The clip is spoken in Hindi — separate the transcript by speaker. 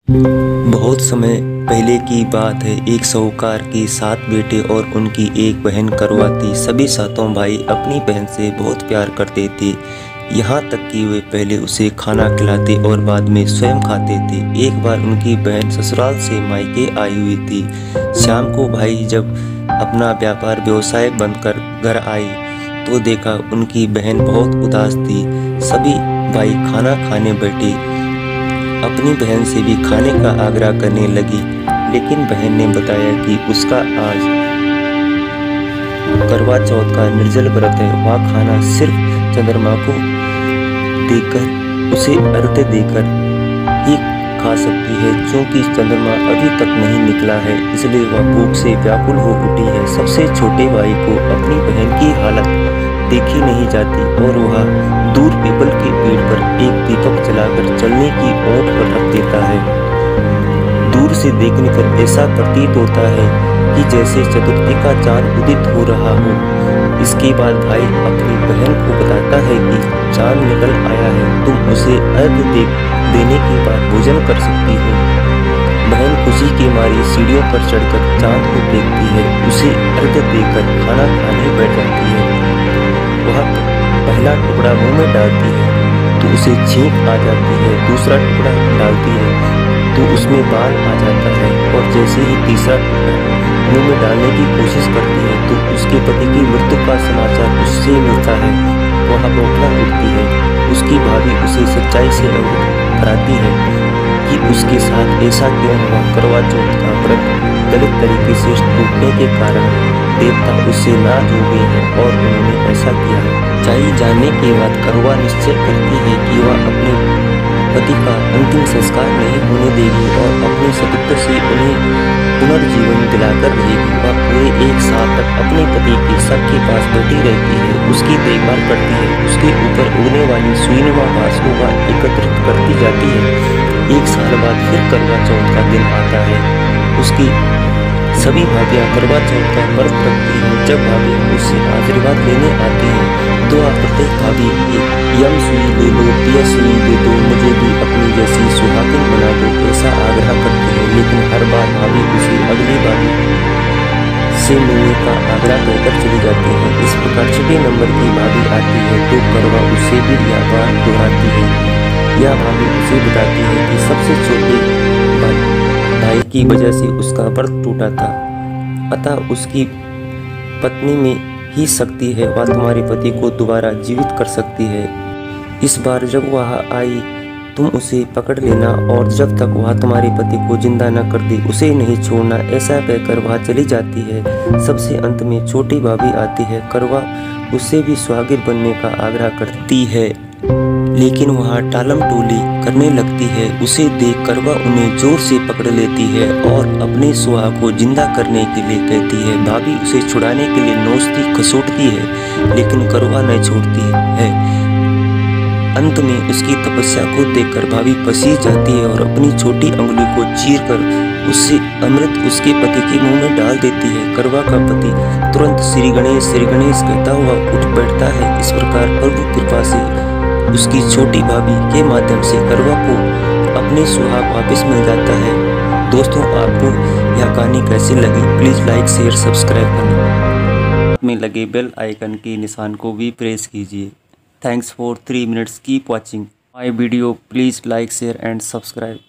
Speaker 1: बहुत समय पहले की बात है। एक साहूकार के 7 बेटे और उनकी एक बहन करवा थी। सभी सातों भाई अपनी बहन से बहुत प्यार करते थे, यहाँ तक कि वे पहले उसे खाना खिलाते और बाद में स्वयं खाते थे। एक बार उनकी बहन ससुराल से मायके आई हुई थी। शाम को भाई जब अपना व्यापार व्यवसाय बंद कर घर आई तो देखा उनकी बहन बहुत उदास थी। सभी भाई खाना खाने बैठे, अपनी बहन से भी खाने का आग्रह करने लगी, लेकिन बहन ने बताया कि उसका आज करवा चौथ का निर्जल व्रत है। वह खाना सिर्फ चंद्रमा को देकर, उसे अर्घ्य देकर ही खा सकती है। क्योंकि चंद्रमा अभी तक नहीं निकला है, इसलिए वह भूख से व्याकुल हो उठी है। सबसे छोटे भाई को अपनी बहन की हालत देखी नहीं जाती और वह दूर पीपल के पेड़ पर एक दीपक जलाकर चलने की ओट पर रख देता है। दूर से देखने पर ऐसा प्रतीत होता है कि जैसे चतुर्थी का चांद उदित हो रहा हो। इसके बाद भाई अपनी बहन को बताता है कि चांद निकल आया है, तुम उसे अर्घ्य देने के बाद भोजन कर सकती हो। बहन खुशी के मारे सीढ़ियों पर चढ़कर चांद को देखती है, उसे अर्घ्य देकर खाना खाने बैठ जाती है। वह पहला टुकड़ा मुंह में डालती है तो उसे छींक आ जाती है, दूसरा टुकड़ा डालती है तो उसमें बाल आ जाता है और जैसे ही तीसरा टुकड़ा मुंह में डालने की कोशिश करती है तो उसके पति की मृत्यु का समाचार उससे मिलता है। वह बौखला उठती है। उसकी भाभी उसे सच्चाई से अवगत कराती है कि उसके साथ ऐसा क्यों हुआ। करवा चौथ का व्रत गलत तरीके से टूटने के कारण देवता उससे नाराज हो गए हैं और उन्होंने ऐसा किया है। सच्चाई जानने के बाद करवा निश्चय करती है कि वह अपने पति का अंतिम संस्कार नहीं होने देगी और अपने सतीत्व से उन्हें पुनर्जीवन दिलाकर रहेगी। वह पूरे 1 साल तक अपने पति के शव के पास बैठी रहती है, उसकी देखभाल करती है, उसके ऊपर उगने वाली सुईनुमा घास को वह एकत्रित करती जाती है। 1 साल बाद फिर करवा चौथ का दिन आता है। उसकी सभी भाभियाँ करवा चौथ का व्रत रखती हैं। जब भाभी उससे आशीर्वाद लेने आती हैं तो आप प्रत्येक भाभी यम सुई ले लो, पिया सुई दे दो, मुझे भी अपनी जैसी सुहागिन बना दो, ऐसा आग्रह करती है। लेकिन हर बार भाभी उसे अगली भाभी से मिलने का आग्रह कहकर चली जाती है। इस प्रकार 6 नंबर की भाभी आती है तो करवा उससे भी यह बात दोहराती है। यह भाभी उसे बताती है कि सबसे छोटे भाई की वजह से उसका व्रत टूटा था, अतः उसकी पत्नी में ही शक्ति है, वह तुम्हारे पति को दोबारा जीवित कर सकती है। इस बार जब वह आई तुम उसे पकड़ लेना और जब तक वह तुम्हारे पति को जिंदा न कर दे उसे नहीं छोड़ना। ऐसा कहकर वह चली जाती है। सबसे अंत में छोटी भाभी आती है। करवा उससे भी सुहागिन बनने का आग्रह करती है, लेकिन वह टालम टोली करने लगती है। उसे देख करवा उन्हें जोर से पकड़ लेती है और अपने सुहाग को जिंदा करने के लिए कहती है। भाभी उसे छुड़ाने के लिए नोचती खसोटती है, लेकिन करवा नहीं छोड़ती है। अंत में उसकी तपस्या को देखकर भाभी पसीज जाती है और अपनी छोटी अंगुली को चीरकर उससे अमृत उसके पति के मुंह में डाल देती है। करवा का पति तुरंत श्री गणेश कहता हुआ उठ बैठता है। इस प्रकार प्रभु कृपा से उसकी छोटी भाभी के माध्यम से करवा को अपने सुहाग वापस मिल जाता है। दोस्तों, आपको यह कहानी कैसी लगी प्लीज़ लाइक शेयर सब्सक्राइब करना, में लगे बेल आइकन के निशान को भी प्रेस कीजिए। Thanks for 3 minutes, keep watching my video, please like share and subscribe.